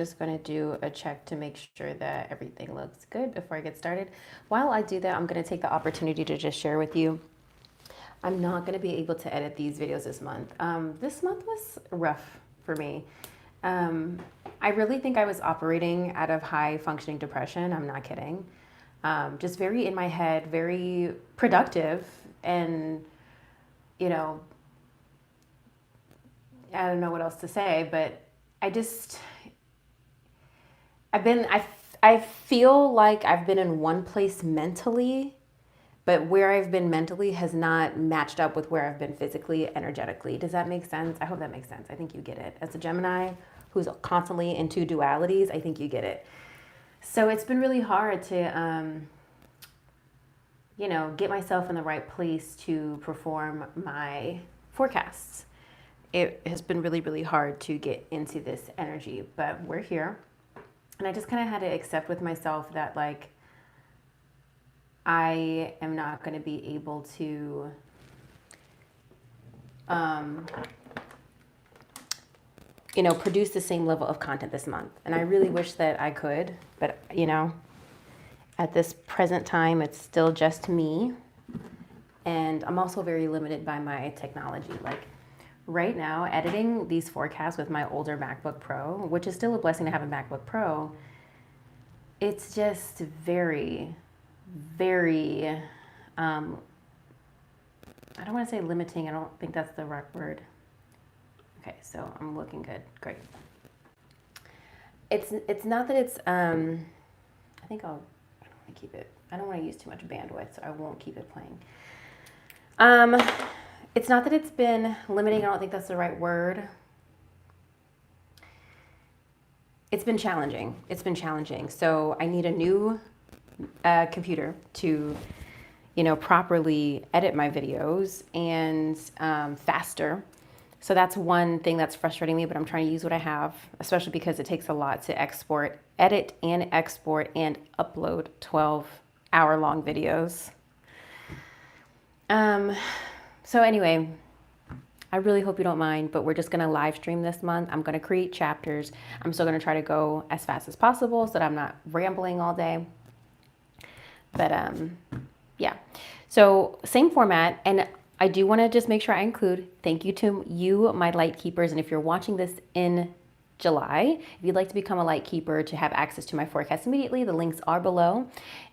just going to do a check to make sure that everything looks good before I get started. While I do that, I'm going to take the opportunity to just share with you. I'm not going to be able to edit these videos this month. This month was rough for me. I really think I was operating out of high functioning depression. I'm not kidding. Just very in my head, very productive. And, you know, I don't know what else to say, but I feel like I've been in one place mentally, but where I've been mentally has not matched up with where I've been physically, energetically. Does that make sense? I hope that makes sense. I think you get it. As a Gemini who's constantly in two dualities, I think you get it. So it's been really hard to, get myself in the right place to perform my forecasts. It has been really, really hard to get into this energy, but we're here. And I just kind of had to accept with myself that, like, I am not going to be able to produce the same level of content this month. And I really wish that I could, but, at this present time, it's still just me. And I'm also very limited by my technology. Like, right now, editing these forecasts with my older MacBook Pro, which is still a blessing to have a MacBook Pro, it's just very, very, I don't want to say limiting. I don't think that's the right word. Okay, so I'm looking good. Great. It's not that it's, I don't want to keep it. I don't want to use too much bandwidth, so I won't keep it playing. It's not that it's been limiting. I don't think that's the right word. It's been challenging. So I need a new computer to, properly edit my videos and faster. So that's one thing that's frustrating me, but I'm trying to use what I have, especially because it takes a lot to edit and export and upload 12-hour-long videos. So anyway, I really hope you don't mind, but we're just going to live stream this month. I'm going to create chapters. I'm still going to try to go as fast as possible so that I'm not rambling all day. But yeah, so same format. And I do want to just make sure I include thank you to you, my light keepers. And if you're watching this in July, if you'd like to become a light keeper to have access to my forecast immediately, the links are below.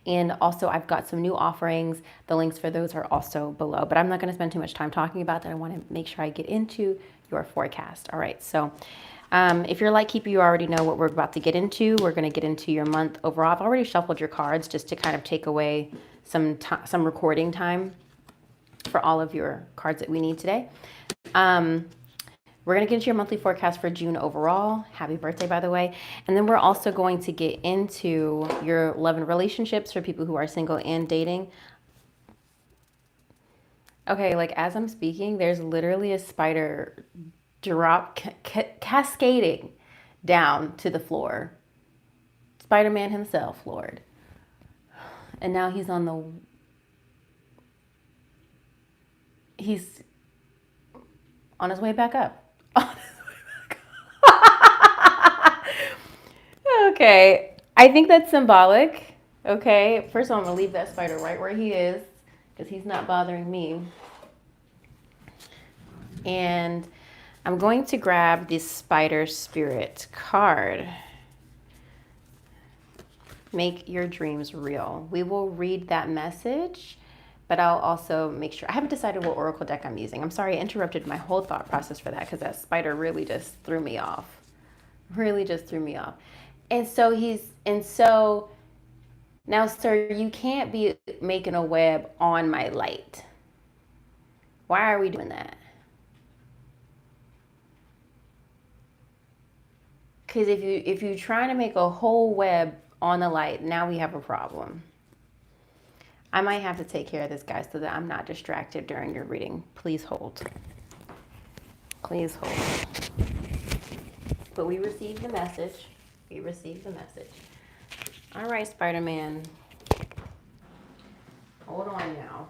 And also I've got some new offerings. The links for those are also below, but I'm not going to spend too much time talking about that. I want to make sure I get into your forecast. All right. So if you're a light keeper, you already know what we're about to get into. We're going to get into your month overall. I've already shuffled your cards just to kind of take away some recording time for all of your cards that we need today. We're going to get into your monthly forecast for June overall. Happy birthday, by the way. And then we're also going to get into your love and relationships for people who are single and dating. Okay, like as I'm speaking, there's literally a spider cascading down to the floor. Spider-Man himself, Lord. And now he's on his way back up. Okay, I think that's symbolic. Okay, first of all, I'm gonna leave that spider right where he is because he's not bothering me. And I'm going to grab this spider spirit card. Make your dreams real. We will read that message, but I'll also make sure. I haven't decided what oracle deck I'm using. I'm sorry I interrupted my whole thought process for that because that spider really just threw me off. And so now, sir, you can't be making a web on my light. Why are we doing that? Because if you're trying to make a whole web on the light, now we have a problem. I might have to take care of this guy so that I'm not distracted during your reading. Please hold. Please hold. But we received the message. All right, Spider-Man. Hold on now.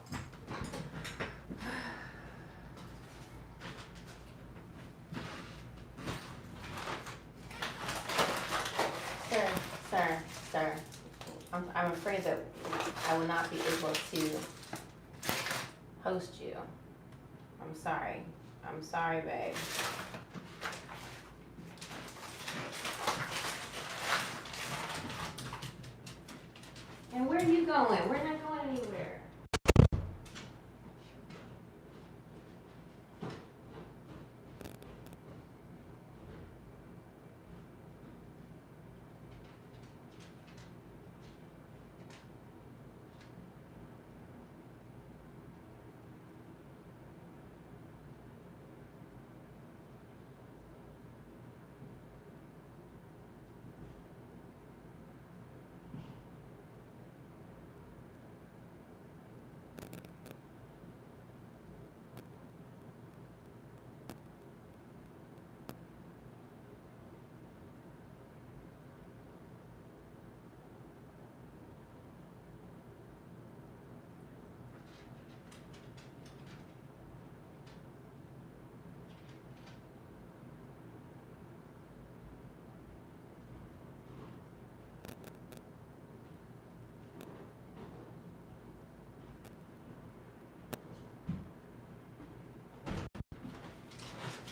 Sir, I'm afraid that I will not be able to host you. I'm sorry. I'm sorry, babe. And where are you going? We're not going anywhere.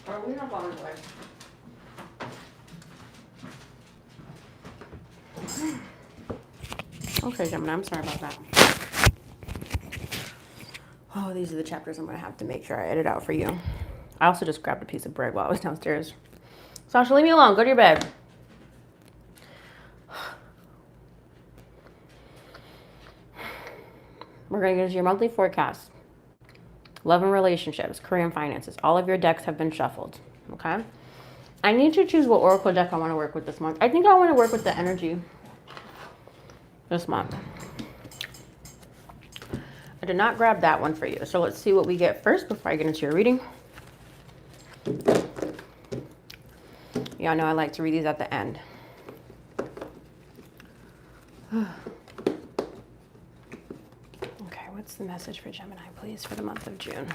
Are we not going away? Okay, Gemini, I'm sorry about that. Oh, these are the chapters I'm going to have to make sure I edit out for you. I also just grabbed a piece of bread while I was downstairs. Sasha, leave me alone. Go to your bed. We're going to get into your monthly forecast. Love and relationships, career and finances. All of your decks have been shuffled, okay? I need to choose what oracle deck I want to work with this month. I think I want to work with the energy this month. I did not grab that one for you. So let's see what we get first before I get into your reading. Y'all know I like to read these at the end. Okay, what's the message for Gemini, please, for the month of June?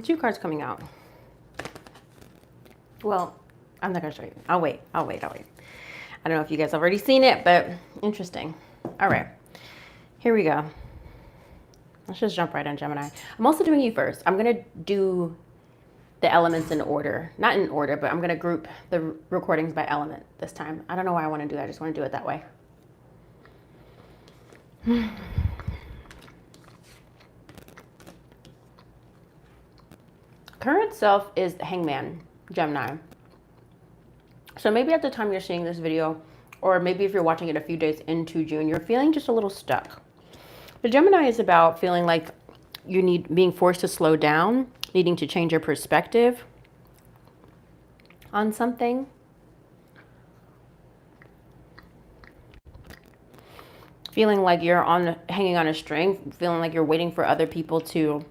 Two cards coming out. Well, I'm not going to show you. I'll wait. I don't know if you guys have already seen it, but interesting. All right, here we go. Let's just jump right in, Gemini. I'm also doing you first. I'm going to do the elements in order. Not in order, but I'm going to group the recordings by element this time. I don't know why I want to do that. I just want to do it that way. Current self is the Hangman, Gemini. So maybe at the time you're seeing this video, or maybe if you're watching it a few days into June, you're feeling just a little stuck. The Gemini is about feeling like being forced to slow down, needing to change your perspective on something. Feeling like you're hanging on a string, feeling like you're waiting for other people to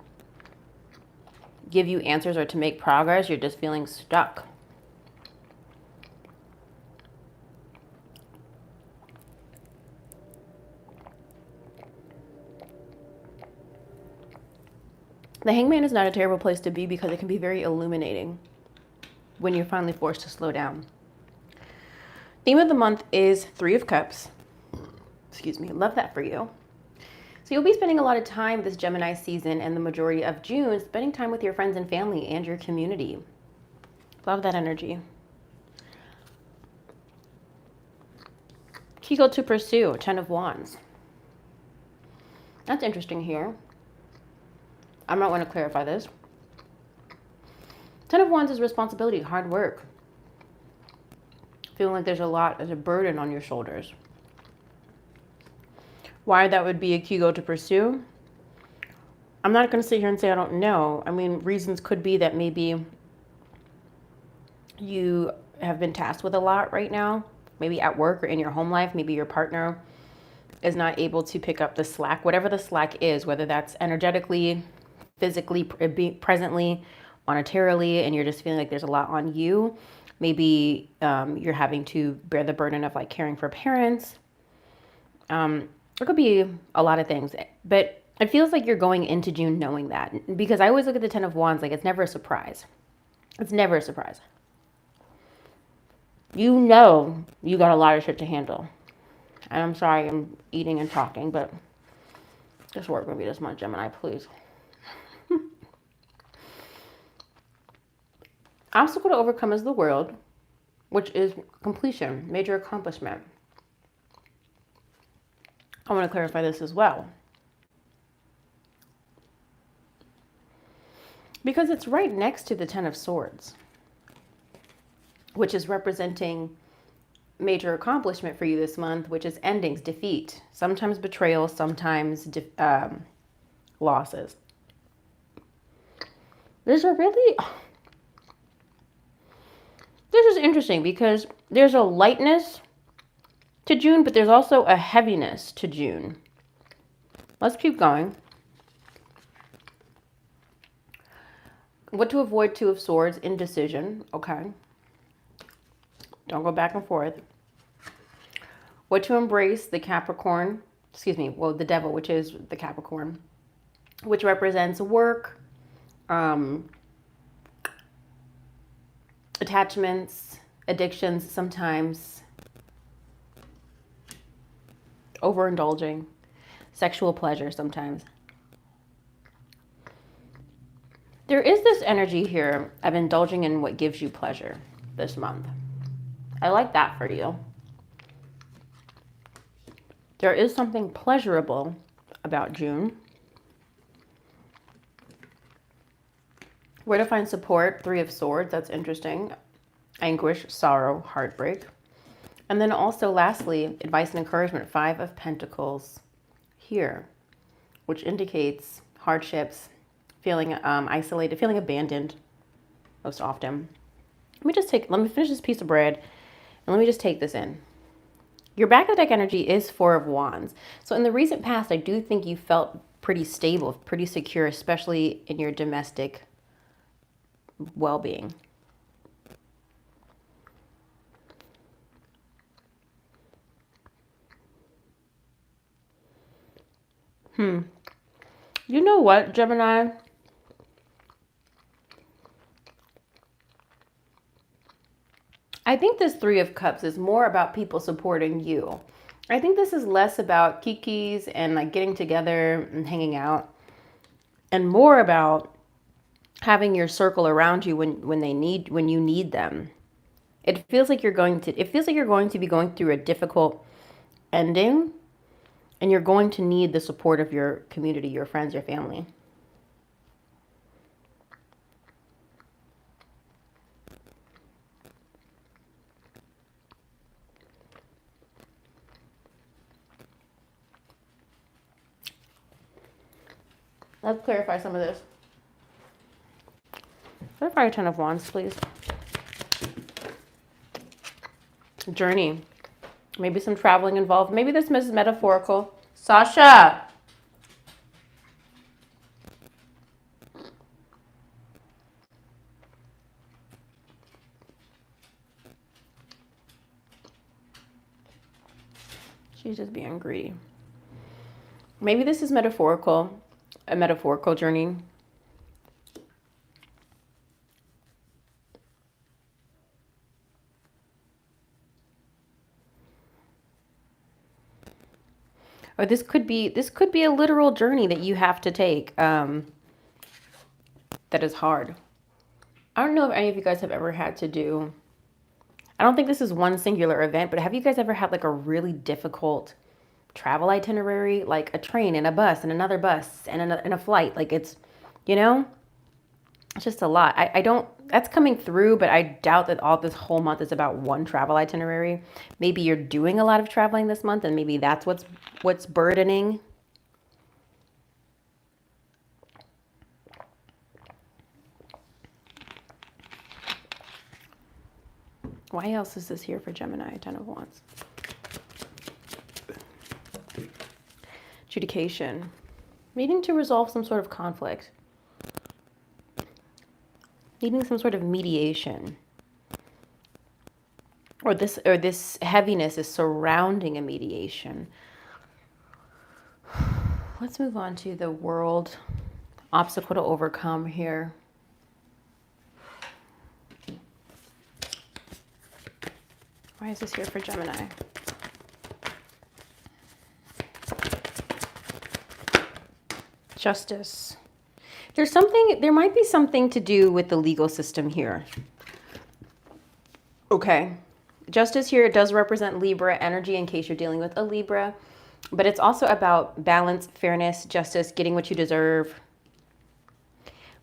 give you answers or to make progress. You're just feeling stuck. The Hangman is not a terrible place to be because it can be very illuminating when you're finally forced to slow down. Theme of the month is Three of Cups. Excuse me, love that for you. So you'll be spending a lot of time this Gemini season and the majority of June spending time with your friends and family and your community. Love that energy. Key to pursue, 10 of Wands. That's interesting here. I might want to clarify this. 10 of Wands is responsibility, hard work. Feeling like there's a burden on your shoulders. Why that would be a key goal to pursue? I'm not going to sit here and say I don't know. I mean, reasons could be that maybe you have been tasked with a lot right now, maybe at work or in your home life. Maybe your partner is not able to pick up the slack, whatever the slack is, whether that's energetically, physically, presently, monetarily, and you're just feeling like there's a lot on you. Maybe you're having to bear the burden of like caring for parents. It could be a lot of things, but It feels like you're going into June knowing that, because I always look at the Ten of Wands like it's never a surprise. It's never a surprise. You know you got a lot of shit to handle. And I'm sorry I'm eating and talking, but just work with me this month, Gemini, please. Obstacle to overcome is the World, which is completion, major accomplishment. I want to clarify this as well, because it's right next to the Ten of Swords, which is representing major accomplishment for you this month, which is endings, defeat, sometimes betrayal, sometimes losses. This is interesting because there's a lightness to June, but there's also a heaviness to June. Let's keep going. What to avoid, Two of Swords, indecision. Okay. Don't go back and forth. What to embrace, the Capricorn. Excuse me, well, the Devil, which is the Capricorn, which represents work, attachments, addictions sometimes, overindulging, sexual pleasure sometimes. There is this energy here of indulging in what gives you pleasure this month. I like that for you. There is something pleasurable about June. Where to find support, Three of Swords, that's interesting. Anguish, sorrow, heartbreak. And then also lastly, advice and encouragement, Five of Pentacles here, which indicates hardships, feeling isolated, feeling abandoned most often. Let me finish this piece of bread and let me just take this in. Your back of the deck energy is Four of Wands. So in the recent past, I do think you felt pretty stable, pretty secure, especially in your domestic well-being. You know what, Gemini? I think this Three of Cups is more about people supporting you. I think this is less about kikis and like getting together and hanging out, and more about having your circle around you when you need them. It feels like you're going to be going through a difficult ending, and you're going to need the support of your community, your friends, your family. Let's clarify some of this. Clarify a Ten of Wands, please. Journey. Maybe some traveling involved. Maybe this is metaphorical. Sasha! She's just being greedy. Maybe this is metaphorical. A metaphorical journey. Or this could be a literal journey that you have to take that is hard. I don't know if any of you guys have ever had to do, I don't think this is one singular event, but have you guys ever had like a really difficult travel itinerary, like a train and a bus and another bus and a flight? Like it's just a lot. I don't, that's coming through, but I doubt that all this whole month is about one travel itinerary. Maybe you're doing a lot of traveling this month and maybe that's what's burdening. Why else is this here for Gemini? Ten of Wands. Adjudication. Needing to resolve some sort of conflict. Needing some sort of mediation. Or this heaviness is surrounding a mediation. Let's move on to the world. Obstacle to overcome here. Why is this here for Gemini? Justice. There might be something to do with the legal system here. Okay. Justice here does represent Libra energy in case you're dealing with a Libra, but it's also about balance, fairness, justice, getting what you deserve,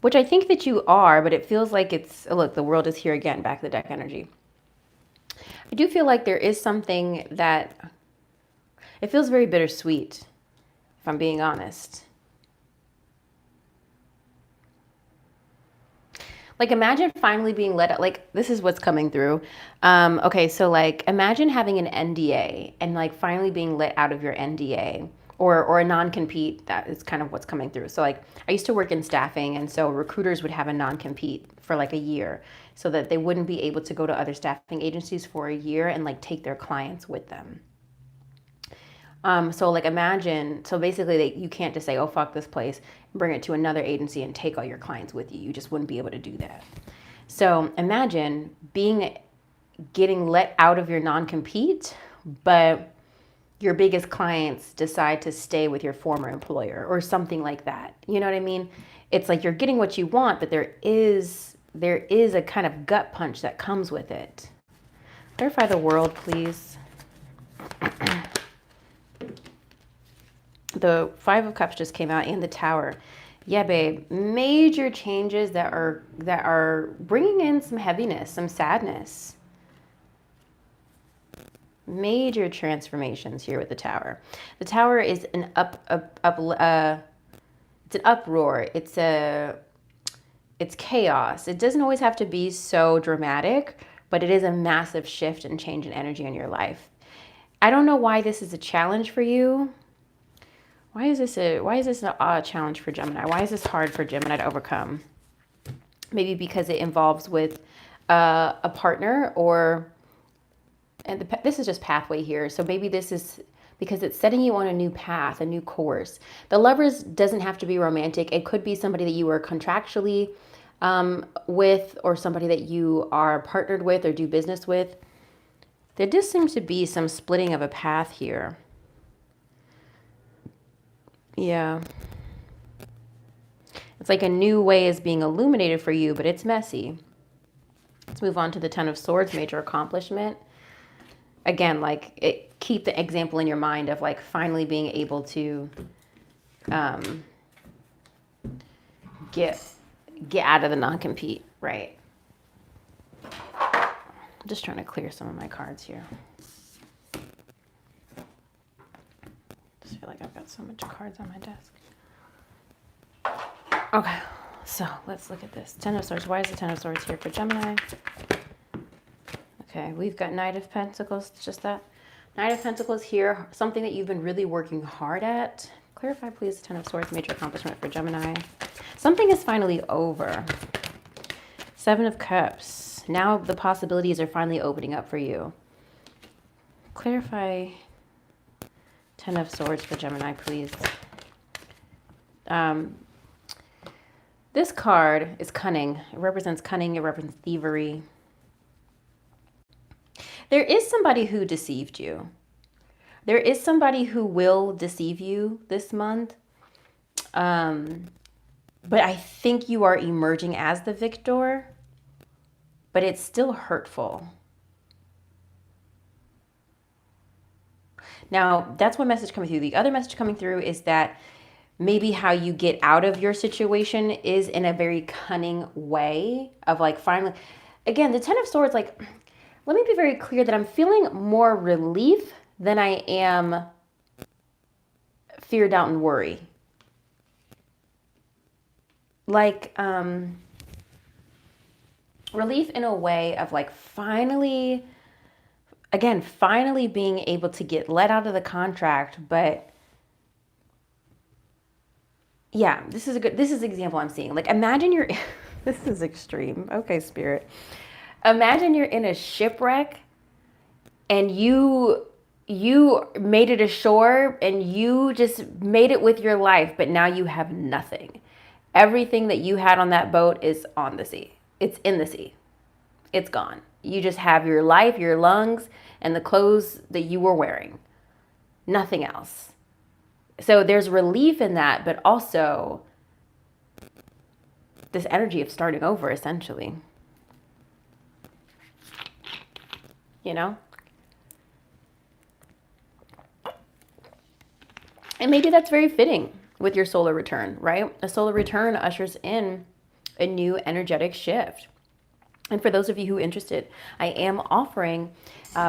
which I think that you are, but it feels like it's, oh, look, the world is here again, back to the deck energy. I do feel like there is something that, it feels very bittersweet, if I'm being honest. Like, imagine finally being let out. Like, this is what's coming through. Okay, so like, imagine having an NDA and like finally being let out of your NDA or a non-compete. That is kind of what's coming through. So like, I used to work in staffing, and so recruiters would have a non-compete for like a year so that they wouldn't be able to go to other staffing agencies for a year and like take their clients with them. So like imagine, so basically you can't just say, oh, fuck this place, and bring it to another agency and take all your clients with you. You just wouldn't be able to do that. So imagine getting let out of your non-compete, but your biggest clients decide to stay with your former employer or something like that. You know what I mean? It's like you're getting what you want, but there is a kind of gut punch that comes with it. Clarify the world, please. The Five of Cups just came out, and the Tower. Yeah, babe, major changes that are bringing in some heaviness, some sadness. Major transformations here with the Tower. The Tower is an it's an uproar. It's chaos. It doesn't always have to be so dramatic, but it is a massive shift and change in energy in your life. I don't know why this is a challenge for you. Why is this a challenge for Gemini? Why is this hard for Gemini to overcome? Maybe because it involves with a partner, this is just pathway here. So maybe this is because it's setting you on a new path, a new course. The Lovers doesn't have to be romantic. It could be somebody that you are contractually with, or somebody that you are partnered with or do business with. There just seems to be some splitting of a path here. Yeah. It's like a new way is being illuminated for you, but it's messy. Let's move on to the Ten of Swords, major accomplishment. Again, like keep the example in your mind of like finally being able to get out of the non-compete, right? I'm just trying to clear some of my cards here. I feel like I've got so much cards on my desk. Okay, so let's look at this. Ten of Swords. Why is the Ten of Swords here for Gemini? Okay, we've got Knight of Pentacles, just that. Knight of Pentacles here, something that you've been really working hard at. Clarify, please, the Ten of Swords, major accomplishment for Gemini. Something is finally over. Seven of Cups. Now the possibilities are finally opening up for you. Clarify Ten of Swords for Gemini, please. This card is cunning. It represents cunning. It represents thievery. There is somebody who deceived you. There is somebody who will deceive you this month. But I think you are emerging as the victor, but it's still hurtful. Now, that's one message coming through. The other message coming through is that maybe how you get out of your situation is in a very cunning way of like finally, again, the Ten of Swords, like, let me be very clear that I'm feeling more relief than I am fear, doubt, and worry. Like, relief in a way of like finally being able to get let out of the contract. But yeah, this is the example I'm seeing. Like, imagine you're, this is extreme. Okay, Spirit. Imagine you're in a shipwreck and you you made it ashore and you just made it with your life, but now you have nothing. Everything that you had on that boat is on the sea. It's in the sea. It's gone. You just have your life, your lungs, and the clothes that you were wearing. Nothing else. So there's relief in that, but also this energy of starting over, essentially. You know? And maybe that's very fitting with your solar return, right? A solar return ushers in a new energetic shift. And for those of you who are interested, I am offering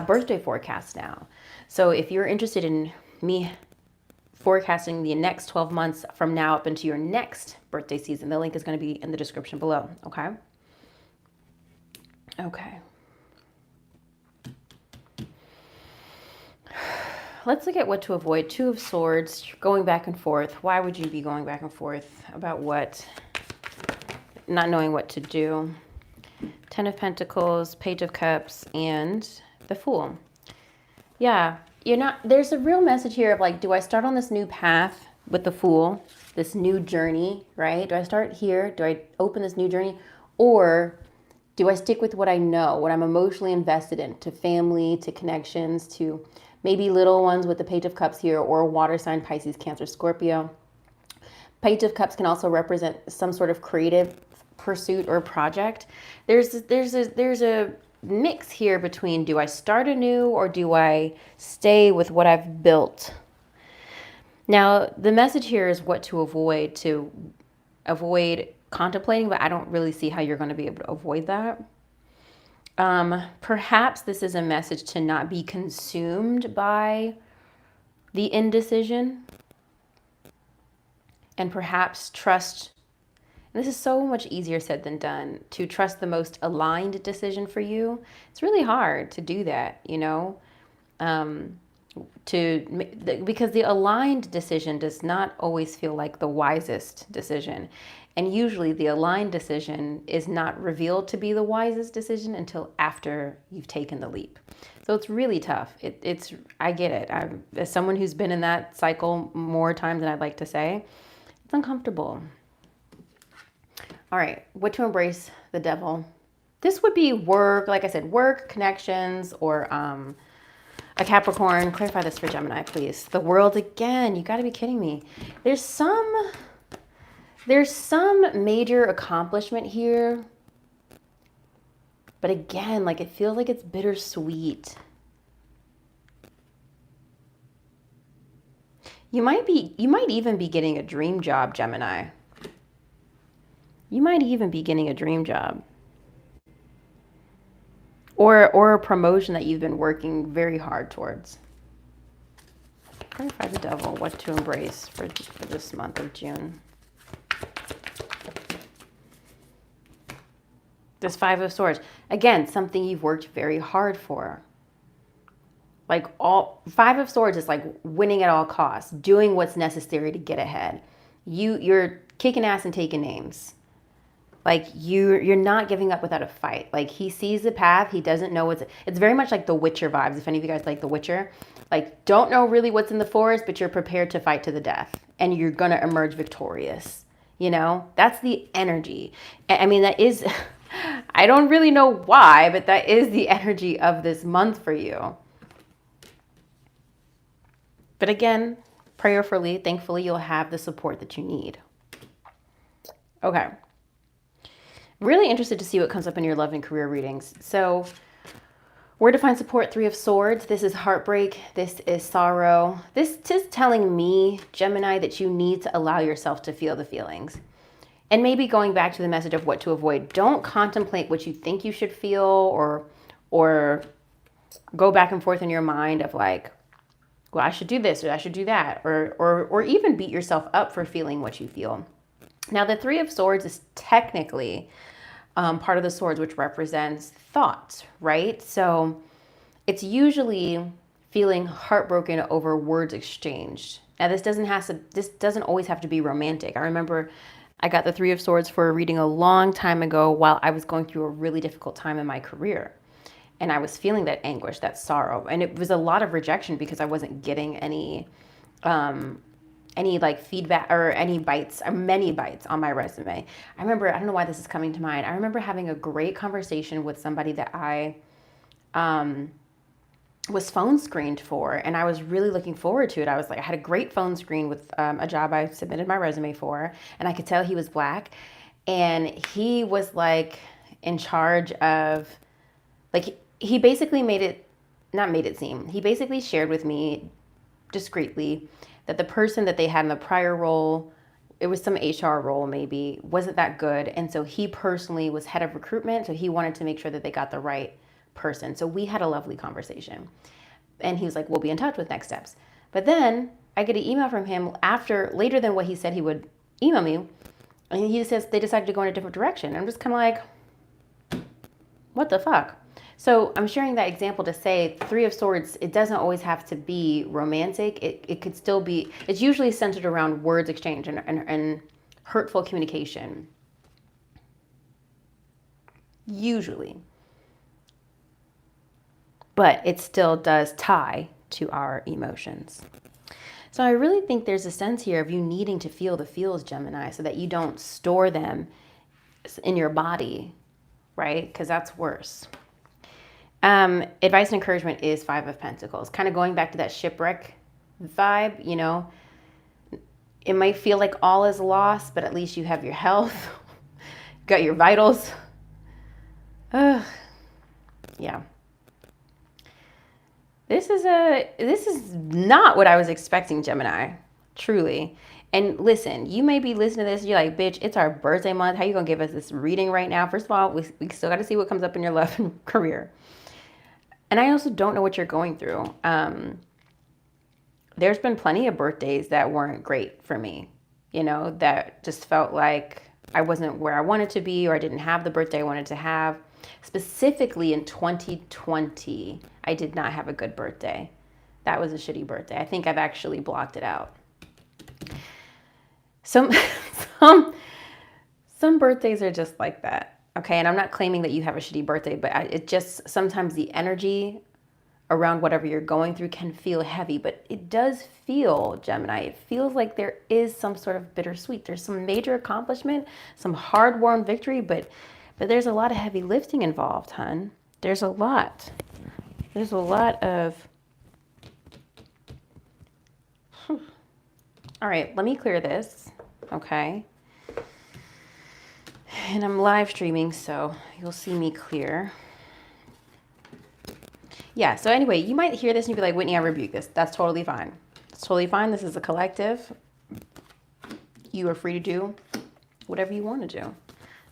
birthday forecasts now. So if you're interested in me forecasting the next 12 months from now up into your next birthday season, the link is going to be in the description below, okay? Okay. Let's look at what to avoid. Two of Swords, going back and forth. Why would you be going back and forth about what? Not knowing what to do. Ten of Pentacles, Page of Cups, and the Fool. Yeah, you're not, there's a real message here of like, do I start on this new path with the Fool, this new journey, right? Do I start here? Do I open this new journey? Or do I stick with what I know, what I'm emotionally invested in, to family, to connections, to maybe little ones with the Page of Cups here, or water sign, Pisces, Cancer, Scorpio. Page of Cups can also represent some sort of creative pursuit or project. There's a mix here between, do I start anew or do I stay with what I've built? Now, the message here is what to avoid contemplating, but I don't really see how you're going to be able to avoid that. Perhaps this is a message to not be consumed by the indecision, and perhaps trust. And this is so much easier said than done, to trust the most aligned decision for you. It's really hard to do that, you know, because the aligned decision does not always feel like the wisest decision. And usually the aligned decision is not revealed to be the wisest decision until after you've taken the leap. So it's really tough. I get it. As someone who's been in that cycle more times than I'd like to say, it's uncomfortable. All right, what to embrace the devil. This would be work, like I said, work, connections, or a Capricorn. Clarify this for Gemini, please. The world again. You got to be kidding me. There's some major accomplishment here. But again, like it feels like it's bittersweet. You might even be getting a dream job, Gemini. You might even be getting a dream job. Or a promotion that you've been working very hard towards. Clarify the devil, what to embrace for this month of June. This Five of Swords. Again, something you've worked very hard for. Like Five of Swords is like winning at all costs, doing what's necessary to get ahead. You're kicking ass and taking names. Like you're not giving up without a fight. Like he sees the path. He doesn't know it's very much like the Witcher vibes. If any of you guys like the Witcher, like don't know really what's in the forest, but you're prepared to fight to the death and you're going to emerge victorious. You know, that's the energy. I mean, that is, I don't really know why, but that is the energy of this month for you. But again, prayerfully, thankfully, you'll have the support that you need. Okay. Really interested to see what comes up in your love and career readings. So where to find support, Three of Swords. This is heartbreak. This is sorrow. This is telling me, Gemini, that you need to allow yourself to feel the feelings. And maybe going back to the message of what to avoid. Don't contemplate what you think you should feel or go back and forth in your mind of like, well, I should do this or I should do that. Or even beat yourself up for feeling what you feel. Now, the Three of Swords is technically part of the swords, which represents thoughts, right? So it's usually feeling heartbroken over words exchanged. Now, this doesn't always have to be romantic. I remember I got the Three of Swords for a reading a long time ago while I was going through a really difficult time in my career. And I was feeling that anguish, that sorrow. And it was a lot of rejection because I wasn't getting any like feedback or any bites or many bites on my resume. I remember, I don't know why this is coming to mind. I remember having a great conversation with somebody that I was phone screened for, and I was really looking forward to it. I was like, I had a great phone screen with a job I submitted my resume for, and I could tell he was Black, and he was like in charge of, like, he basically he basically shared with me discreetly that the person that they had in the prior role, it was some HR role maybe, wasn't that good. And so he personally was head of recruitment. So he wanted to make sure that they got the right person. So we had a lovely conversation. And he was like, we'll be in touch with next steps. But then I get an email from him later than what he said he would email me. And he says they decided to go in a different direction. I'm just kind of like, what the fuck? So I'm sharing that example to say Three of Swords, it doesn't always have to be romantic. It could still be, it's usually centered around words exchange and hurtful communication. Usually. But it still does tie to our emotions. So I really think there's a sense here of you needing to feel the feels, Gemini, so that you don't store them in your body, right? Because that's worse. Advice and encouragement is Five of Pentacles. Kind of going back to that shipwreck vibe, you know. It might feel like all is lost, but at least you have your health, got your vitals. Yeah. This is not what I was expecting, Gemini. Truly. And listen, you may be listening to this, you're like, bitch, it's our birthday month. How you gonna give us this reading right now? First of all, we still got to see what comes up in your love and career. And I also don't know what you're going through. There's been plenty of birthdays that weren't great for me, you know, that just felt like I wasn't where I wanted to be, or I didn't have the birthday I wanted to have. Specifically in 2020, I did not have a good birthday. That was a shitty birthday. I think I've actually blocked it out. Some birthdays are just like that. Okay, and I'm not claiming that you have a shitty birthday, but it just, sometimes the energy around whatever you're going through can feel heavy, but it does feel, Gemini, it feels like there is some sort of bittersweet. There's some major accomplishment, some hard-won victory, but there's a lot of heavy lifting involved, hun. There's a lot. There's a lot of... All right, let me clear this, okay? And I'm live streaming, so you'll see me clear. Yeah, so anyway, you might hear this and you'll be like, Whitney, I rebuke this. That's totally fine. It's totally fine. This is a collective. You are free to do whatever you want to do.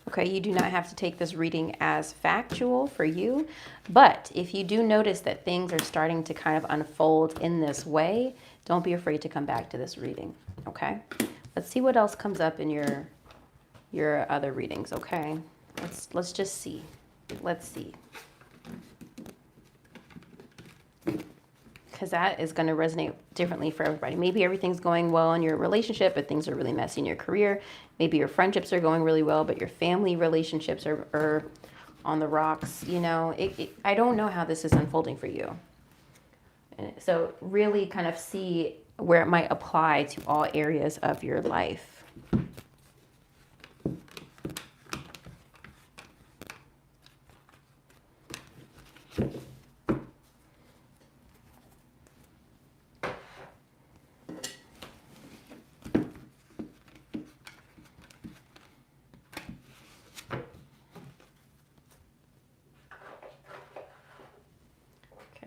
Okay, you do not have to take this reading as factual for you. But if you do notice that things are starting to kind of unfold in this way, don't be afraid to come back to this reading, okay? Let's see what else comes up in your other readings, okay? Let's just see. Let's see. Because that is going to resonate differently for everybody. Maybe everything's going well in your relationship, but things are really messy in your career. Maybe your friendships are going really well, but your family relationships are on the rocks. You know, I don't know how this is unfolding for you. And so really kind of see where it might apply to all areas of your life.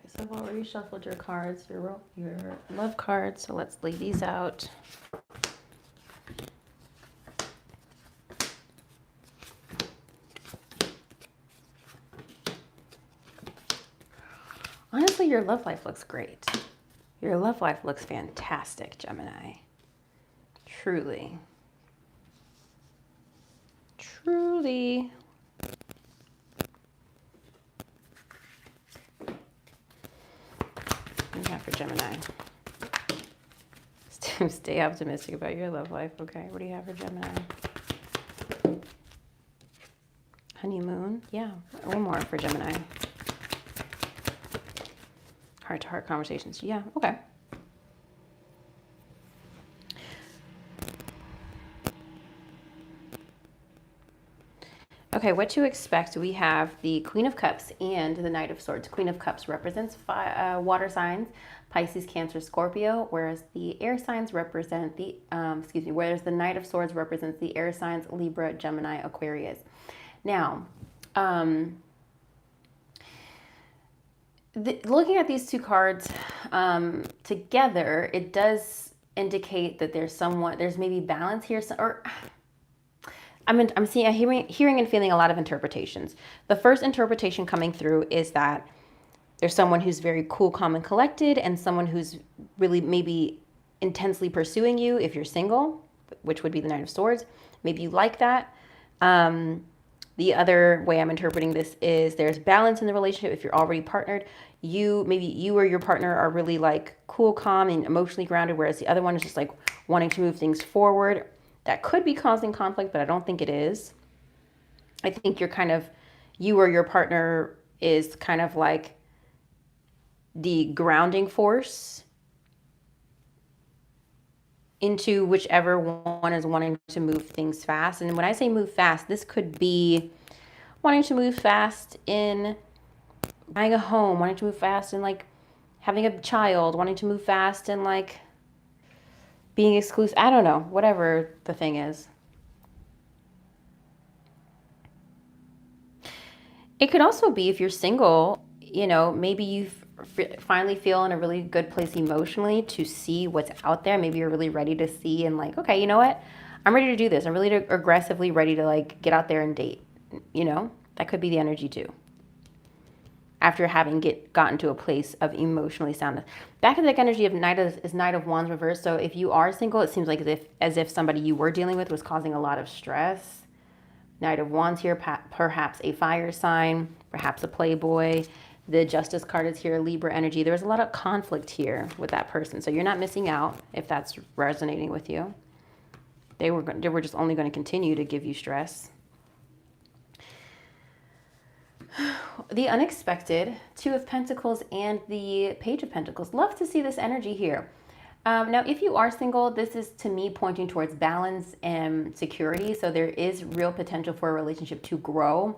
So I've already shuffled your cards, your love cards, so let's lay these out. Honestly, your love life looks great. Your love life looks fantastic, Gemini. Truly. Truly. What do you have for Gemini? Stay optimistic about your love life, okay? What do you have for Gemini? Honeymoon? Yeah, one more for Gemini. Heart-to-heart conversations. Yeah, okay. Okay, what to expect? We have the Queen of Cups and the Knight of Swords. Queen of Cups represents water signs, Pisces, Cancer, Scorpio, whereas the air signs represent the, whereas the Knight of Swords represents the air signs, Libra, Gemini, Aquarius. Now, looking at these two cards together, it does indicate that there's maybe balance here, or I'm hearing and feeling a lot of interpretations. The first interpretation coming through is that there's someone who's very cool, calm, and collected, and someone who's really maybe intensely pursuing you if you're single, which would be the Knight of Swords. Maybe you like that. The other way I'm interpreting this is there's balance in the relationship if you're already partnered. Maybe you or your partner are really like cool, calm, and emotionally grounded, whereas the other one is just like wanting to move things forward. That could be causing conflict, but I don't think it is. I think you or your partner is kind of like the grounding force into whichever one is wanting to move things fast. And when I say move fast, this could be wanting to move fast in buying a home, wanting to move fast in like having a child, wanting to move fast in like being exclusive. I don't know, whatever the thing is. It could also be if you're single, maybe you finally feel in a really good place emotionally to see what's out there. Maybe you're really ready to see and like, okay, you know what? I'm ready to do this. I'm really aggressively ready to like get out there and date. That could be the energy too. After having gotten to a place of emotionally soundness. Back in the energy of Knight of Wands reversed. So if you are single, it seems like as if somebody you were dealing with was causing a lot of stress. Knight of Wands here, perhaps a fire sign, perhaps a playboy. The Justice card is here, Libra energy. There's a lot of conflict here with that person. So you're not missing out if that's resonating with you. They were just only going to continue to give you stress. The unexpected, Two of Pentacles and the Page of Pentacles. Love to see this energy here. Now, if you are single, this is to me pointing towards balance and security. So there is real potential for a relationship to grow.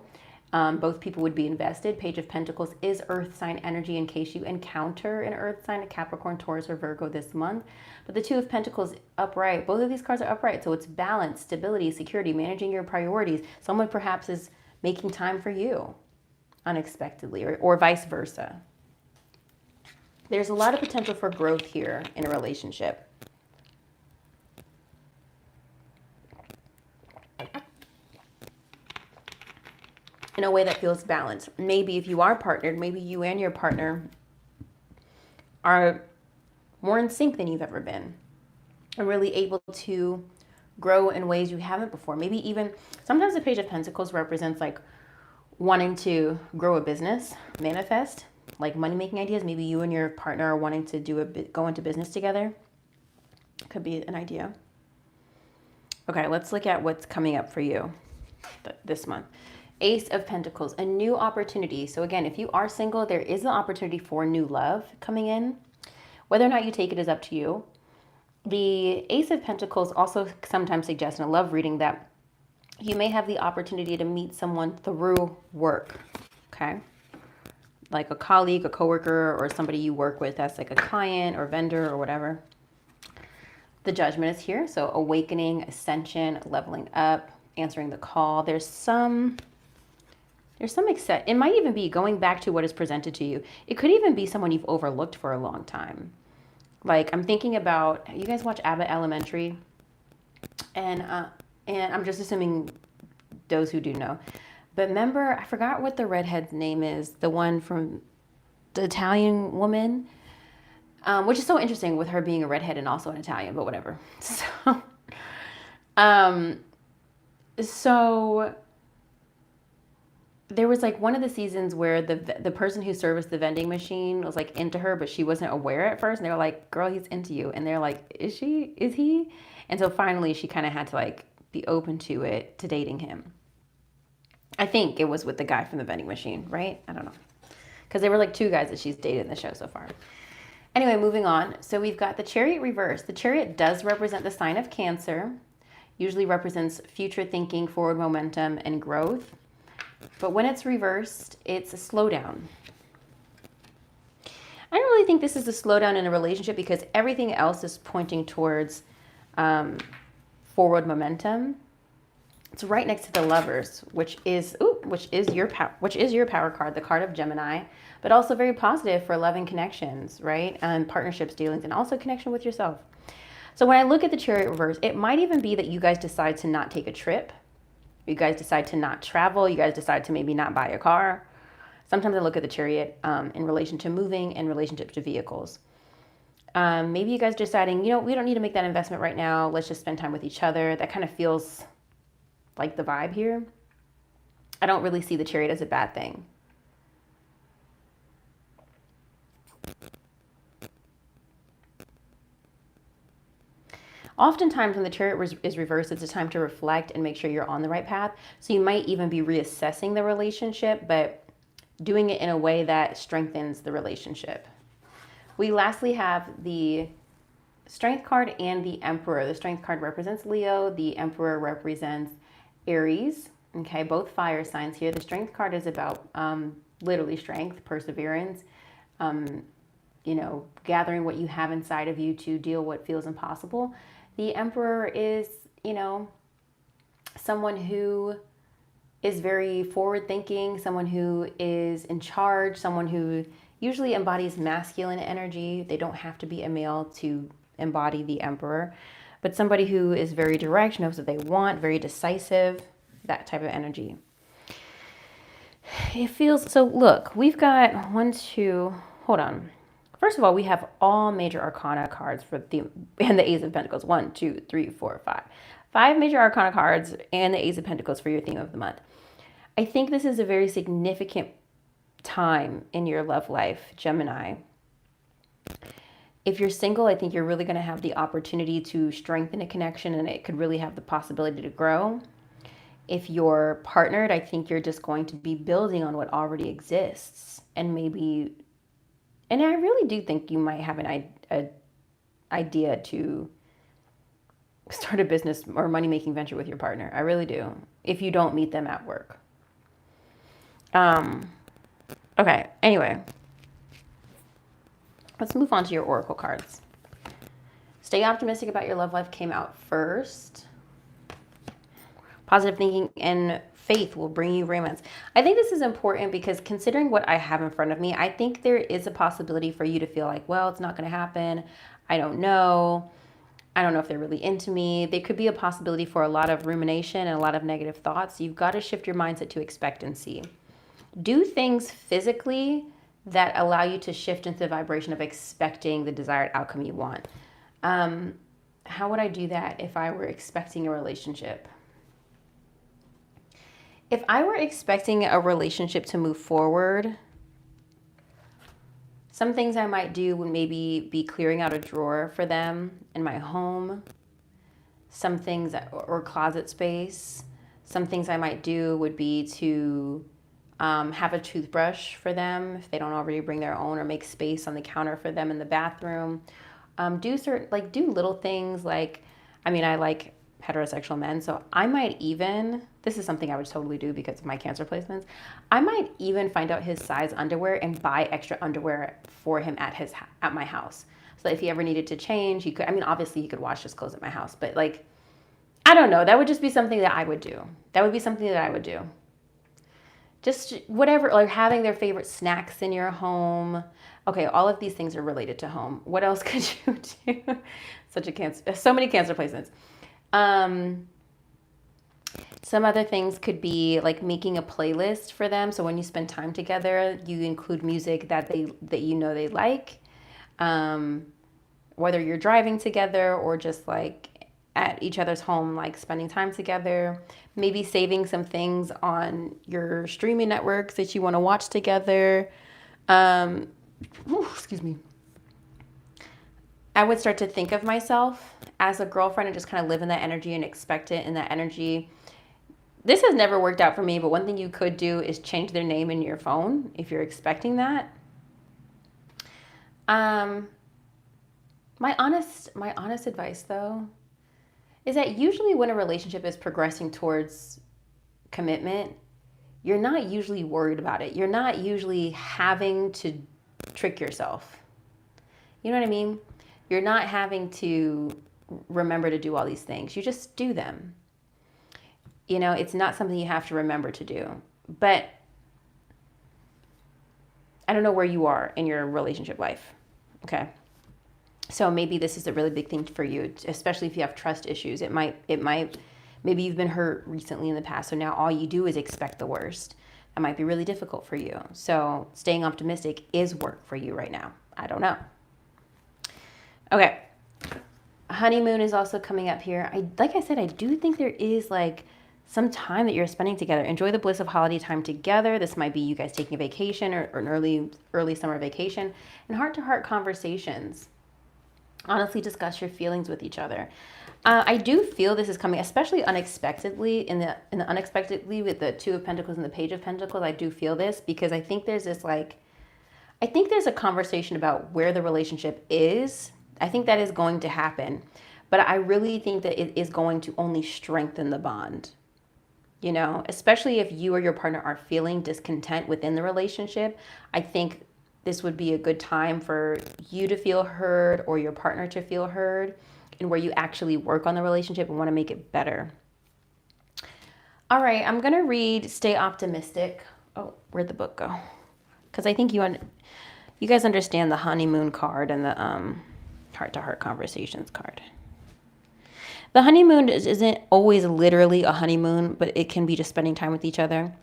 Both people would be invested. Page of Pentacles is earth sign energy in case you encounter an earth sign, a Capricorn, Taurus, or Virgo this month. But the Two of Pentacles upright. Both of these cards are upright. So it's balance, stability, security, managing your priorities. Someone perhaps is making time for you unexpectedly, or vice versa. There's a lot of potential for growth here in a relationship. In a way that feels balanced. Maybe if you are partnered, maybe you and your partner are more in sync than you've ever been. Are really able to grow in ways you haven't before. Maybe even, sometimes the Page of Pentacles represents like wanting to grow a business, manifest, like money-making ideas. Maybe you and your partner are wanting to go into business together. Could be an idea. Okay, let's look at what's coming up for you this month. Ace of Pentacles, a new opportunity. So again, if you are single, there is an opportunity for new love coming in. Whether or not you take it is up to you. The Ace of Pentacles also sometimes suggests in a love reading that you may have the opportunity to meet someone through work, okay? Like a colleague, a coworker, or somebody you work with that's like a client or vendor or whatever. The Judgment is here, so awakening, ascension, leveling up, answering the call. There's some it might even be going back to what is presented to you. It could even be someone you've overlooked for a long time. Like I'm thinking about, you guys watch Abbott Elementary? And I'm just assuming those who do know. But remember, I forgot what the redhead's name is. The one from the Italian woman, which is so interesting with her being a redhead and also an Italian, but whatever. So there was like one of the seasons where the person who serviced the vending machine was like into her, but she wasn't aware at first. And they were like, girl, he's into you. And they're like, is he? And so finally she kind of had to like be open to dating him. I think it was with the guy from the vending machine, right? I don't know. because they were like 2 guys that she's dated in the show so far. Anyway, moving on. So we've got the Chariot reverse. The Chariot does represent the sign of Cancer, usually represents future thinking, forward momentum, and growth. But when it's reversed, it's a slowdown. I don't really think this is a slowdown in a relationship because everything else is pointing towards forward momentum. It's right next to the Lovers, which is your power card, the card of Gemini, but also very positive for love and connections, right? And partnerships, dealings, and also connection with yourself. So when I look at the Chariot reverse, it might even be that you guys decide to not take a trip. You guys decide to not travel. You guys decide to maybe not buy a car. Sometimes I look at the Chariot in relation to moving and relationship to vehicles. Maybe you guys deciding, we don't need to make that investment right now. Let's just spend time with each other. That kind of feels like the vibe here. I don't really see the Chariot as a bad thing. Oftentimes when the Chariot is reversed, it's a time to reflect and make sure you're on the right path. So you might even be reassessing the relationship, but doing it in a way that strengthens the relationship. We lastly have the Strength card and the Emperor. The Strength card represents Leo. The Emperor represents Aries. Okay, both fire signs here. The Strength card is about literally strength, perseverance, gathering what you have inside of you to deal what feels impossible. The Emperor is, someone who is very forward thinking, someone who is in charge, someone who usually embodies masculine energy. They don't have to be a male to embody the Emperor, but somebody who is very direct, knows what they want, very decisive, that type of energy. It feels, so look, we've got hold on. First of all, we have all major arcana cards for and the Ace of Pentacles. 1, 2, 3, 4, 5. 5 major arcana cards and the Ace of Pentacles for your theme of the month. I think this is a very significant time in your love life, Gemini. If you're single, I think you're really going to have the opportunity to strengthen a connection, and it could really have the possibility to grow. If you're partnered, I think you're just going to be building on what already exists, and I really do think you might have an idea to start a business or money-making venture with your partner. I really do, if you don't meet them at work. Okay, anyway. Let's move on to your oracle cards. Stay optimistic about your love life came out first. Positive thinking and faith will bring you romance. I think this is important because considering what I have in front of me, I think there is a possibility for you to feel like, well, it's not going to happen. I don't know if they're really into me. There could be a possibility for a lot of rumination and a lot of negative thoughts. You've got to shift your mindset to expectancy. Do things physically that allow you to shift into the vibration of expecting the desired outcome you want. How would I do that if I were expecting a relationship? If I were expecting a relationship to move forward, some things I might do would maybe be clearing out a drawer for them in my home, some things, or closet space. Some things I might do would be to have a toothbrush for them if they don't already bring their own, or make space on the counter for them in the bathroom. Do little things like, I like heterosexual men, so I might even, this is something I would totally do because of my Cancer placements, I might even find out his size underwear and buy extra underwear for him at my house. So that if he ever needed to change, he could, obviously he could wash his clothes at my house, but I don't know, that would just be something that I would do. Just whatever, like having their favorite snacks in your home. Okay, all of these things are related to home. What else could you do? So many Cancer placements. Some other things could be like making a playlist for them. So when you spend time together, you include music that they like. Whether you're driving together or just like at each other's home, like spending time together. Maybe saving some things on your streaming networks that you want to watch together. Excuse me. I would start to think of myself as a girlfriend and just kind of live in that energy and expect it in that energy. This has never worked out for me, but one thing you could do is change their name in your phone if you're expecting that. My honest advice though is that usually when a relationship is progressing towards commitment, you're not usually worried about it. You're not usually having to trick yourself. You know what I mean? You're not having to remember to do all these things. You just do them. You know, it's not something you have to remember to do. But I don't know where you are in your relationship life. Okay. So maybe this is a really big thing for you, especially if you have trust issues. Maybe you've been hurt recently in the past, so now all you do is expect the worst. That might be really difficult for you. So staying optimistic is work for you right now. I don't know. Okay. Honeymoon is also coming up here. Like I said, I do think there is like some time that you're spending together. Enjoy the bliss of holiday time together. This might be you guys taking a vacation or an early summer vacation, and heart-to-heart conversations. Honestly discuss your feelings with each other. I do feel this is coming, especially unexpectedly, in the unexpectedly with the Two of Pentacles and the Page of Pentacles. I do feel this because I think there's this I think there's a conversation about where the relationship is. I think that is going to happen, but I really think that it is going to only strengthen the bond. You know, especially if you or your partner are feeling discontent within the relationship, I think this would be a good time for you to feel heard or your partner to feel heard, and where you actually work on the relationship and want to make it better. All right, I'm going to read Stay Optimistic. Oh, where'd the book go? Because I think you guys understand the honeymoon card and the heart-to-heart conversations card. The honeymoon isn't always literally a honeymoon, but it can be just spending time with each other.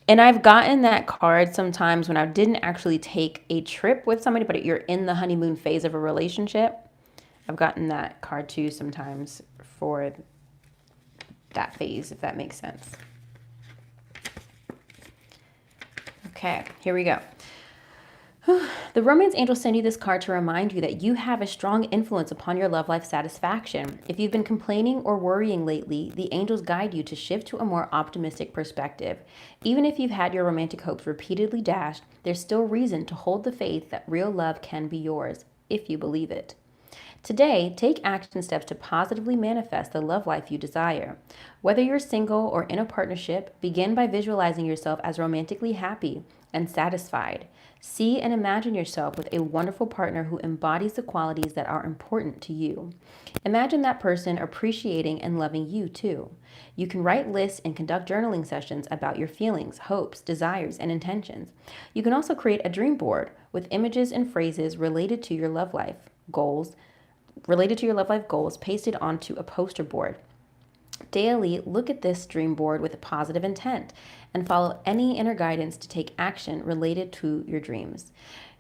And I've gotten that card sometimes when I didn't actually take a trip with somebody, but you're in the honeymoon phase of a relationship. I've gotten that card too sometimes for that phase, if that makes sense. Okay, here we go. The romance angels send you this card to remind you that you have a strong influence upon your love life satisfaction. If you've been complaining or worrying lately, the angels guide you to shift to a more optimistic perspective. Even if you've had your romantic hopes repeatedly dashed, there's still reason to hold the faith that real love can be yours, if you believe it. Today, take action steps to positively manifest the love life you desire. Whether you're single or in a partnership, begin by visualizing yourself as romantically happy and satisfied. See and imagine yourself with a wonderful partner who embodies the qualities that are important to you. Imagine that person appreciating and loving you too. You can write lists and conduct journaling sessions about your feelings, hopes, desires, and intentions. You can also create a dream board with images and phrases related to your love life goals pasted onto a poster board. Daily, look at this dream board with a positive intent and follow any inner guidance to take action related to your dreams.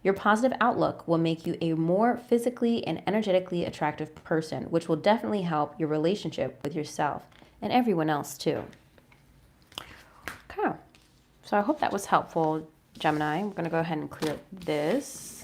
Your positive outlook will make you a more physically and energetically attractive person, which will definitely help your relationship with yourself and everyone else too. Okay, so I hope that was helpful, Gemini. I'm going to go ahead and clear this.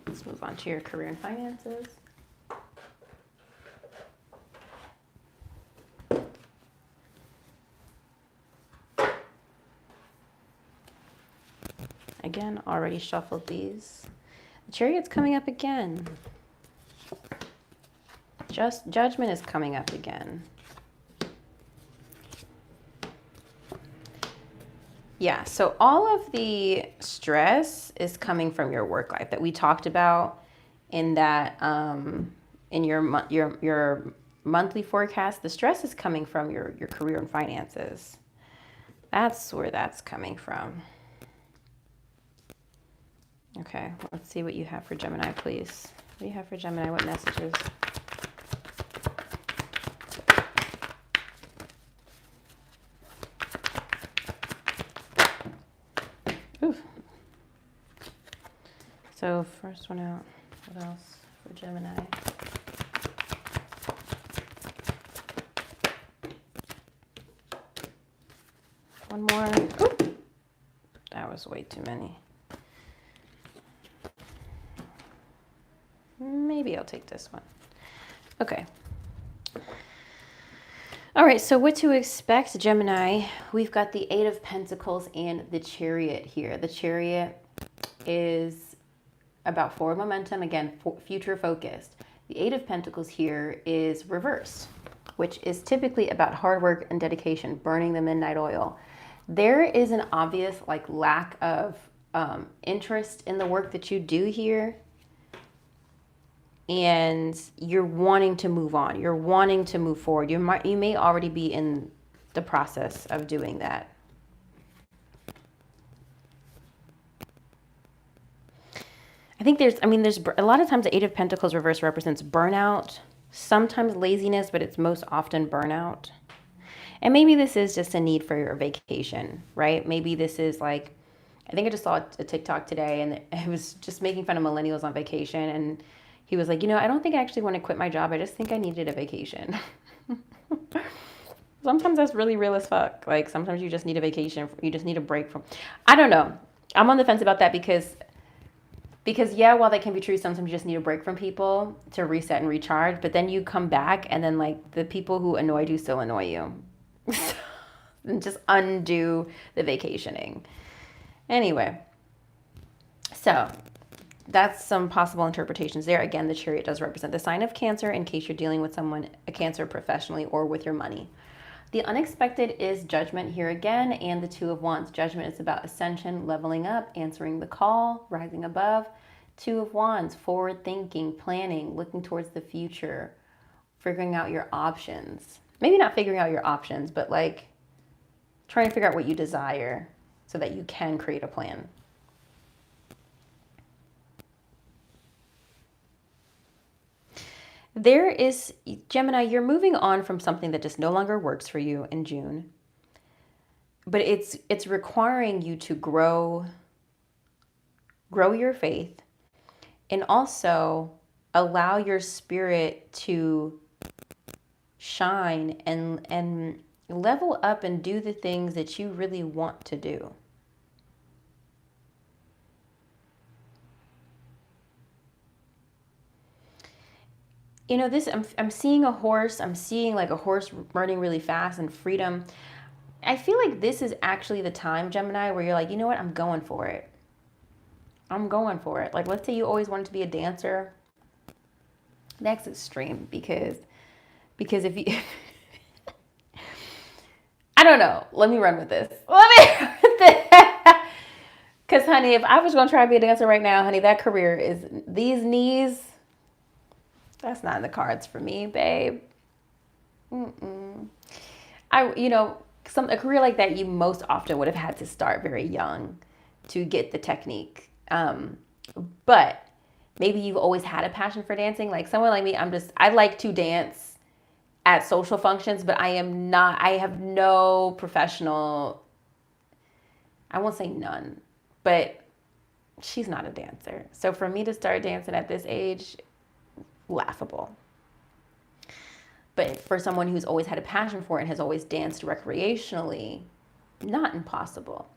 Let's move on to your career and finances. Again, already shuffled these. The Chariot's coming up again. Judgment is coming up again. Yeah, so all of the stress is coming from your work life that we talked about in that in your monthly forecast. The stress is coming from your career and finances. That's where that's coming from. Okay, let's see what you have for Gemini, please. What do you have for Gemini? What messages? So first one out, what else for Gemini? One more. Ooh, that was way too many. Maybe I'll take this one. Okay. All right, so what to expect, Gemini? We've got the Eight of Pentacles and the Chariot here. The Chariot is about forward momentum, again, future focused. The Eight of Pentacles here is reversed, which is typically about hard work and dedication, burning the midnight oil. There is an obvious lack of interest in the work that you do here. And you're wanting to move on. You're wanting to move forward. You may already be in the process of doing that. I think there's a lot of times the Eight of Pentacles reverse represents burnout, sometimes laziness, but it's most often burnout. And maybe this is just a need for your vacation, right? Maybe this is I think I just saw a TikTok today and it was just making fun of millennials on vacation. And he was like, I don't think I actually want to quit my job. I just think I needed a vacation. Sometimes that's really real as fuck. Sometimes you just need a vacation. You just need a break from, I don't know. I'm on the fence about that because yeah, while that can be true, sometimes you just need a break from people to reset and recharge. But then you come back and then the people who annoyed you still annoy you. And just undo the vacationing. Anyway, so that's some possible interpretations there. Again, the Chariot does represent the sign of Cancer in case you're dealing with a Cancer professionally or with your money. The unexpected is Judgment here again, and the Two of Wands. Judgment is about ascension, leveling up, answering the call, rising above. Two of Wands, forward thinking, planning, looking towards the future, figuring out your options. Maybe not figuring out your options, but trying to figure out what you desire so that you can create a plan. There is, Gemini, you're moving on from something that just no longer works for you in June. But it's requiring you to grow your faith and also allow your spirit to shine and level up and do the things that you really want to do. I'm seeing a horse. I'm seeing a horse running really fast and freedom. I feel like this is actually the time, Gemini, where you're you know what? I'm going for it. I'm going for it. Let's say you always wanted to be a dancer. That's extreme because if you, I don't know. Let me run with this. Because, honey, if I was going to try to be a dancer right now, honey, that career is these knees. That's not in the cards for me, babe. A career like that, you most often would have had to start very young to get the technique. But maybe you've always had a passion for dancing. Someone like me, I like to dance at social functions, but I have no professional, I won't say none, but she's not a dancer. So for me to start dancing at this age, laughable. But for someone who's always had a passion for it and has always danced recreationally, not impossible.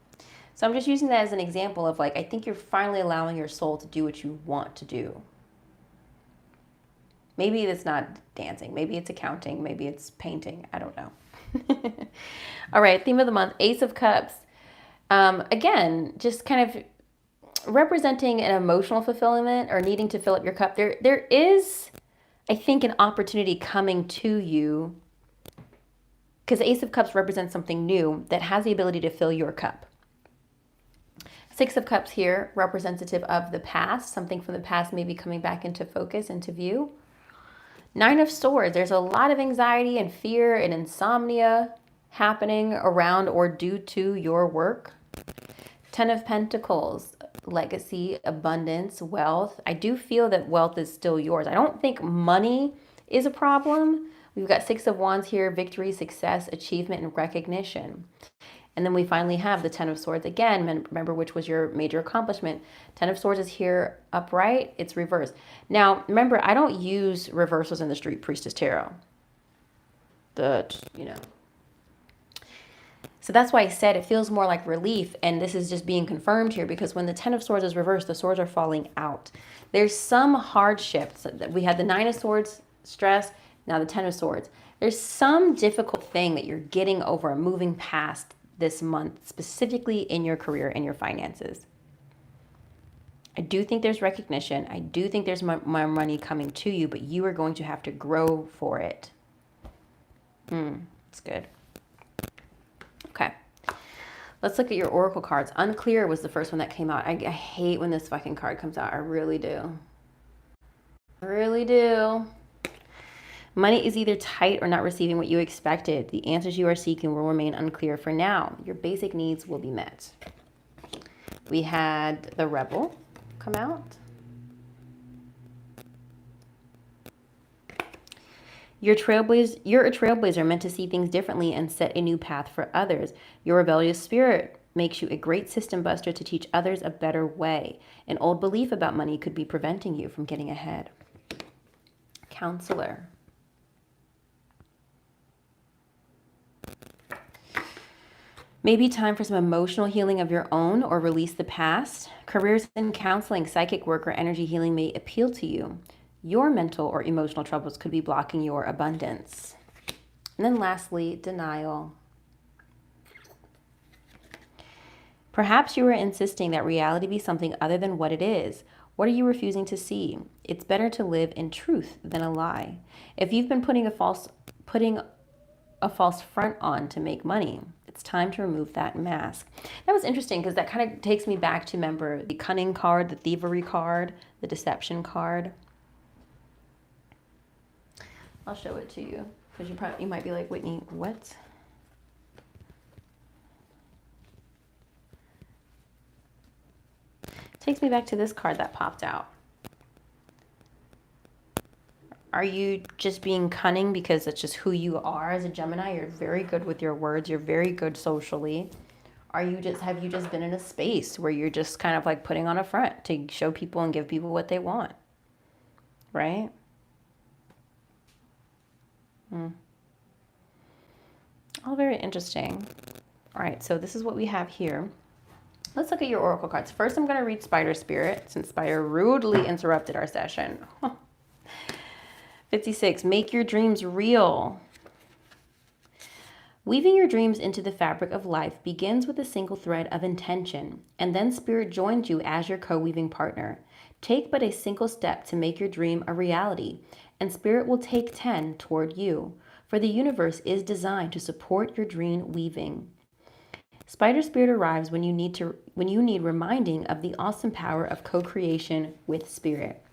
So I'm just using that as an example of I think you're finally allowing your soul to do what you want to do. Maybe it's not dancing. Maybe it's accounting. Maybe it's painting. I don't know. All right, theme of the month, Ace of Cups. Again, just kind of representing an emotional fulfillment or needing to fill up your cup. There is, I think, an opportunity coming to you because Ace of Cups represents something new that has the ability to fill your cup. Six of Cups here, representative of the past. Something from the past may be coming back into focus, into view. Nine of Swords. There's a lot of anxiety and fear and insomnia happening around or due to your work. 10 of Pentacles. Legacy, abundance, wealth. I do feel that wealth is still yours. I don't think money is a problem. We've got Six of Wands here, victory, success, achievement, and recognition. And then we finally have the 10 of Swords again. Remember, which was your major accomplishment. 10 of Swords is here upright. It's reversed. Now, remember, I don't use reversals in the Street Priestess Tarot. So that's why I said it feels more like relief, and this is just being confirmed here, because when the Ten of Swords is reversed, the swords are falling out. There's some hardships. We had the Nine of Swords, stress, now the Ten of Swords. There's some difficult thing that you're getting over and moving past this month, specifically in your career and your finances. I do think there's recognition. I do think there's more money coming to you, but you are going to have to grow for it. That's good. Okay. Let's look at your oracle cards. Unclear was the first one that came out. I hate when this fucking card comes out. I really do. I really do. Money is either tight or not receiving what you expected. The answers you are seeking will remain unclear for now. Your basic needs will be met. We had the Rebel come out. You're a trailblazer meant to see things differently and set a new path for others. Your rebellious spirit makes you a great system buster to teach others a better way. An old belief about money could be preventing you from getting ahead. Counselor. Maybe time for some emotional healing of your own or release the past. Careers in counseling, psychic work, or energy healing may appeal to you. Your mental or emotional troubles could be blocking your abundance. And then lastly, denial. Perhaps you are insisting that reality be something other than what it is. What are you refusing to see? It's better to live in truth than a lie. If you've been putting a false front on to make money, it's time to remove that mask. That was interesting because that kind of takes me back to, remember, the cunning card, the thievery card, the deception card. I'll show it to you because you might be like, Whitney, what? Takes me back to this card that popped out. Are you just being cunning because it's just who you are as a Gemini? You're very good with your words. You're very good socially. Have you just been in a space where you're just kind of like putting on a front to show people and give people what they want? Right? All very interesting. All right, so this is what we have here. Let's look at your oracle cards. First, I'm going to read Spider Spirit, since Spider rudely interrupted our session. 56, make your dreams real. Weaving your dreams into the fabric of life begins with a single thread of intention, and then Spirit joins you as your co-weaving partner. Take but a single step to make your dream a reality, and Spirit will take 10 toward you, for the universe is designed to support your dream weaving. Spider Spirit arrives when you need reminding of the awesome power of co-creation with Spirit.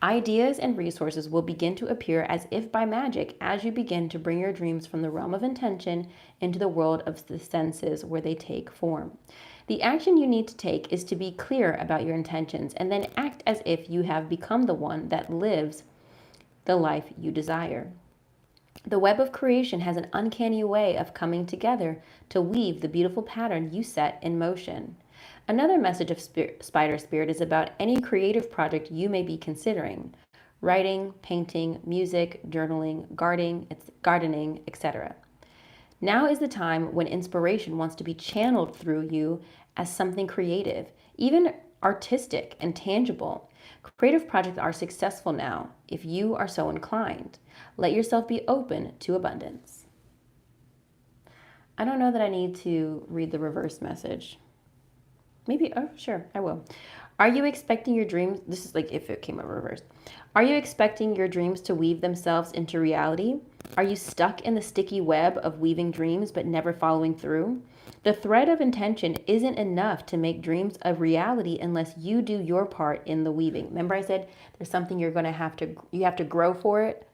Ideas and resources will begin to appear as if by magic as you begin to bring your dreams from the realm of intention into the world of the senses where they take form. The action you need to take is to be clear about your intentions and then act as if you have become the one that lives the life you desire. The web of creation has an uncanny way of coming together to weave the beautiful pattern you set in motion. Another message of Spider Spirit is about any creative project you may be considering: writing, painting, music, journaling, gardening, etc. Now is the time when inspiration wants to be channeled through you as something creative, even artistic and tangible. Creative projects are successful now if you are so inclined. Let yourself be open to abundance. I don't know that I need to read the reverse message. Maybe, oh, sure, I will. Are you expecting your dreams? This is like if it came out reversed. Are you expecting your dreams to weave themselves into reality? Are you stuck in the sticky web of weaving dreams but never following through? The thread of intention isn't enough to make dreams a reality unless you do your part in the weaving. Remember I said there's something you have to grow for it?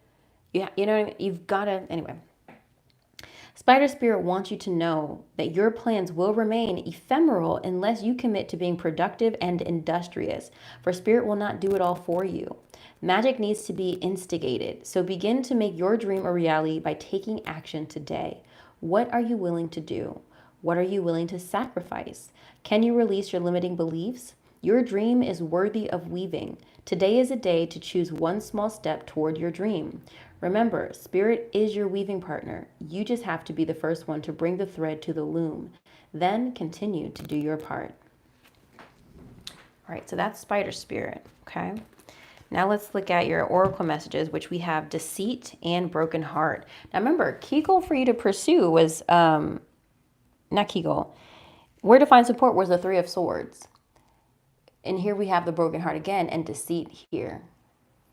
You know what I mean? You've got to, anyway. Spider Spirit wants you to know that your plans will remain ephemeral unless you commit to being productive and industrious, for Spirit will not do it all for you. Magic needs to be instigated, so begin to make your dream a reality by taking action today. What are you willing to do? What are you willing to sacrifice? Can you release your limiting beliefs? Your dream is worthy of weaving. Today is a day to choose one small step toward your dream. Remember, Spirit is your weaving partner. You just have to be the first one to bring the thread to the loom. Then continue to do your part. All right, so that's Spider Spirit, okay? Now let's look at your oracle messages, which we have deceit and broken heart. Now remember, key goal for you to pursue was, not key goal, where to find support was the Three of Swords. And here we have the broken heart again and deceit here,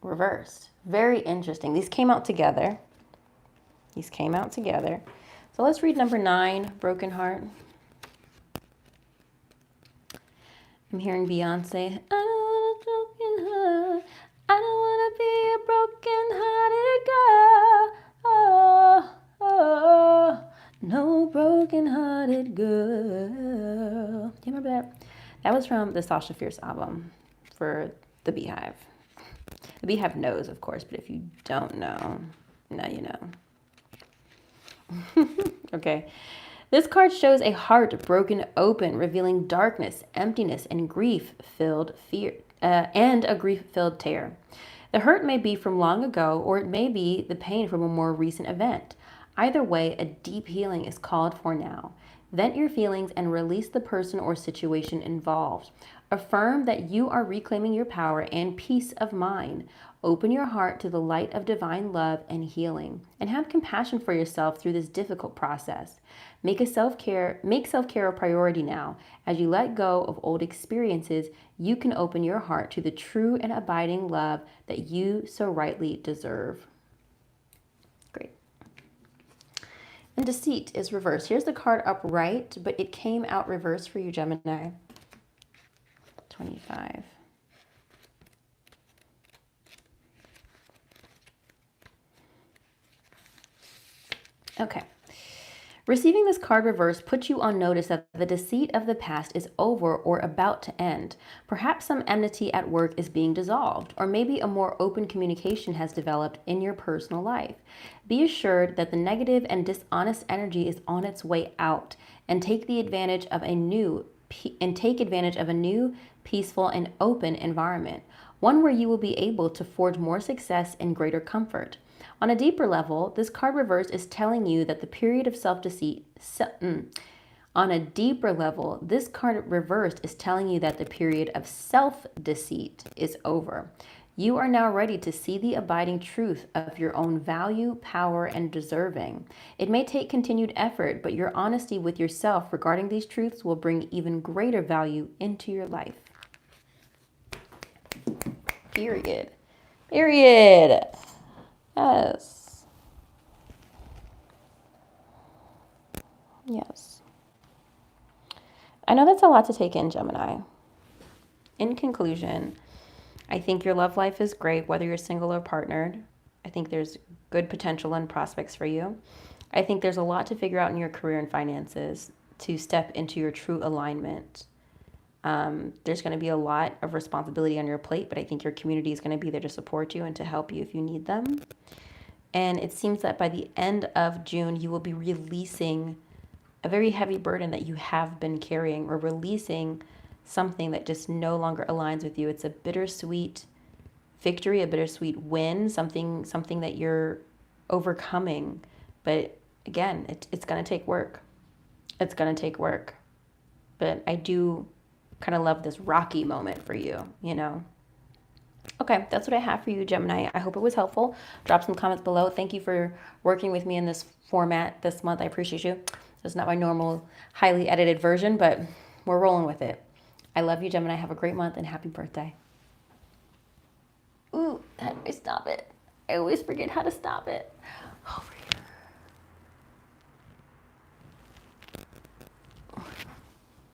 reversed. Very interesting. These came out together. These came out together. So let's read number 9, broken heart. I'm hearing Beyonce. I don't want a broken heart. I don't want to be a broken-hearted girl. Oh, no broken-hearted girl. Do you remember that? That was from the Sasha Fierce album for the Beehive. The Beehive knows, of course, but if you don't know, now you know. Okay. This card shows a heart broken open, revealing darkness, emptiness, and grief-filled fear, and a grief-filled tear. The hurt may be from long ago, or it may be the pain from a more recent event. Either way, a deep healing is called for now. Vent your feelings and release the person or situation involved. Affirm that you are reclaiming your power and peace of mind. Open your heart to the light of divine love and healing, and have compassion for yourself through this difficult process. Make self-care a priority now. As you let go of old experiences, you can open your heart to the true and abiding love that you so rightly deserve. Great. And deceit is reversed. Here's the card upright, but it came out reversed for you, Gemini. 25. Okay. Receiving this card reversed puts you on notice that the deceit of the past is over or about to end. Perhaps some enmity at work is being dissolved, or maybe a more open communication has developed in your personal life. Be assured that the negative and dishonest energy is on its way out, and take advantage of a new, peaceful, and open environment, one where you will be able to forge more success and greater comfort. On a deeper level, this card reversed is telling you that the period of self-deceit. On a deeper level, this card reversed is telling you that the period of self-deceit is over. You are now ready to see the abiding truth of your own value, power, and deserving. It may take continued effort, but your honesty with yourself regarding these truths will bring even greater value into your life. Period. Period. Yes. Yes. I know that's a lot to take in, Gemini. In conclusion, I think your love life is great, whether you're single or partnered. I think there's good potential and prospects for you. I think there's a lot to figure out in your career and finances to step into your true alignment. There's going to be a lot of responsibility on your plate, but I think your community is going to be there to support you and to help you if you need them. And it seems that by the end of June, you will be releasing a very heavy burden that you have been carrying, or releasing something that just no longer aligns with you. It's a bittersweet victory, a bittersweet win, something that you're overcoming. But again, it's going to take work. It's going to take work. But I do kind of love this rocky moment for you, you know? Okay, that's what I have for you, Gemini. I hope it was helpful. Drop some comments below. Thank you for working with me in this format this month. I appreciate you. It's not my normal, highly edited version, but we're rolling with it. I love you, Gemini. Have a great month and happy birthday. Ooh, how do I stop it? I always forget how to stop it. Oh,